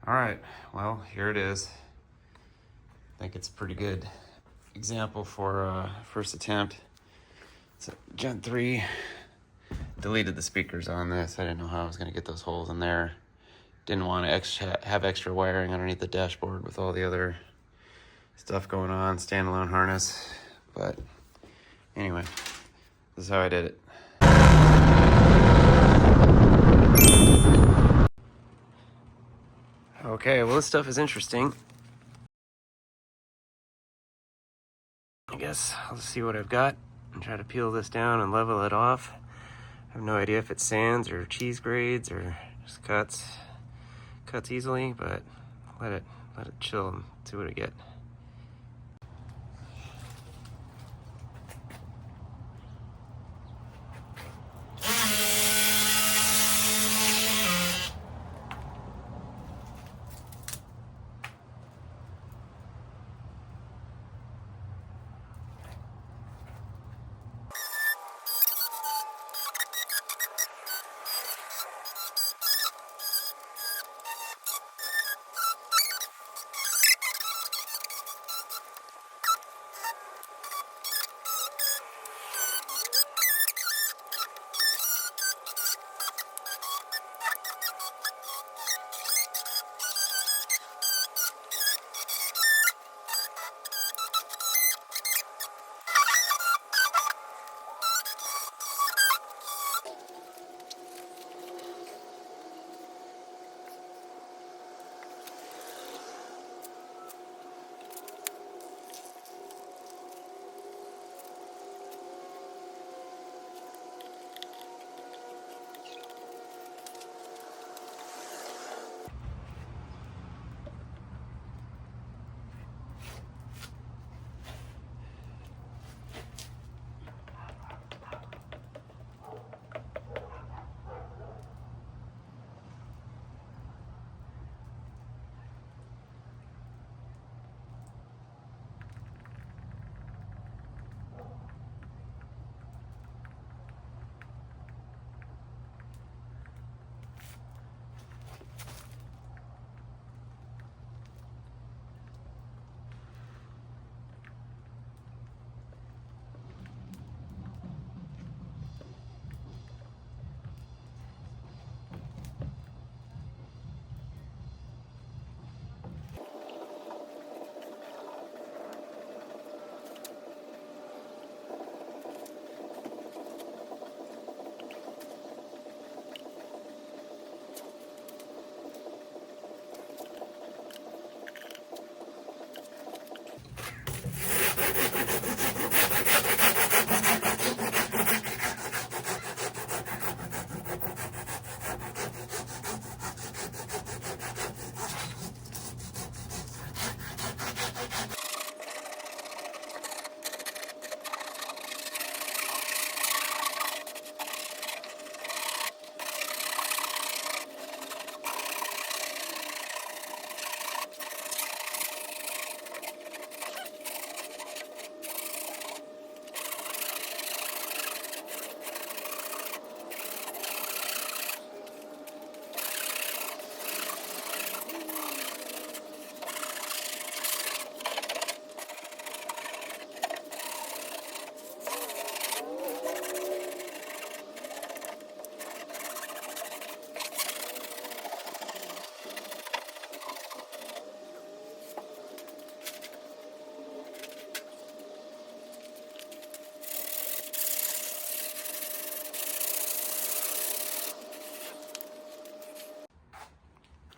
All right, well, here it is. I think it's a pretty good example for first attempt. It's a Gen 3. Deleted the speakers on this. I didn't know how I was going to get those holes in there. Didn't want to have extra wiring underneath the dashboard with all the other stuff going on, standalone harness. But anyway, this is how I did it. Okay, well, this stuff is interesting. I guess I'll just see what I've got and try to peel this down and level it off. I have no idea if it's sands or cheese grades or just cuts easily, but let it chill and see what I get.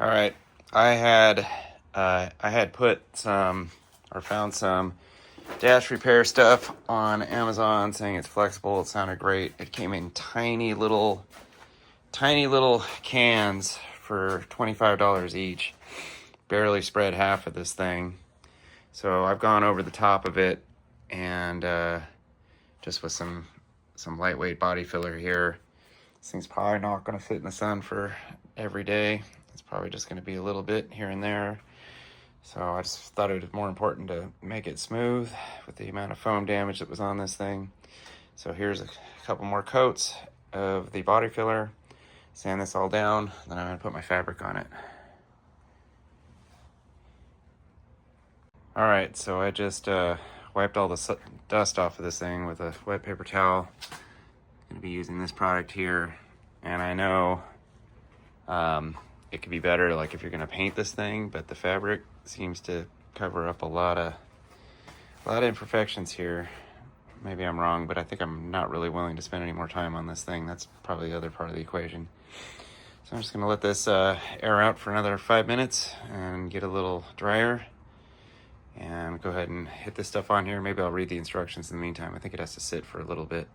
All right, I had put some or found some dash repair stuff on Amazon saying it's flexible. It sounded great. It came in tiny little cans for $25 each. Barely spread half of this thing. So I've gone over the top of it and just with some lightweight body filler here. This thing's probably not going to fit in the sun for every day. It's probably just going to be a little bit here and there. So I just thought it was more important to make it smooth with the amount of foam damage that was on this thing. So here's a couple more coats of the body filler. Sand this all down, then I'm going to put my fabric on it. All right, so I just wiped all the dust off of this thing with a wet paper towel. Gonna be using this product here, and I know it could be better, like if you're gonna paint this thing, but the fabric seems to cover up a lot of imperfections here. Maybe I'm wrong, but I think I'm not really willing to spend any more time on this thing. That's probably the other part of the equation. So I'm just gonna let this air out for another 5 minutes and get a little drier, and go ahead and hit this stuff on here. Maybe I'll read the instructions in the meantime. I think it has to sit for a little bit.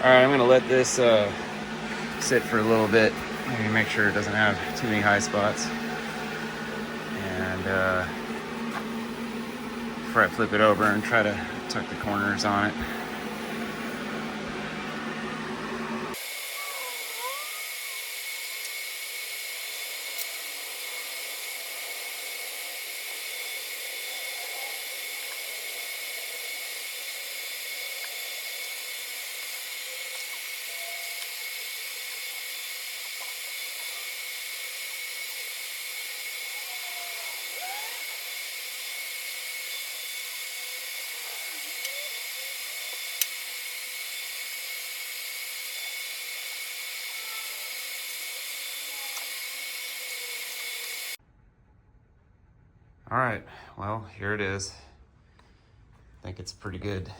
All right, I'm gonna let this sit for a little bit. Maybe make sure it doesn't have too many high spots. And before I flip it over and try to tuck the corners on it. All right, well, here it is. I think it's a pretty good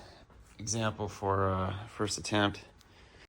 example for first attempt.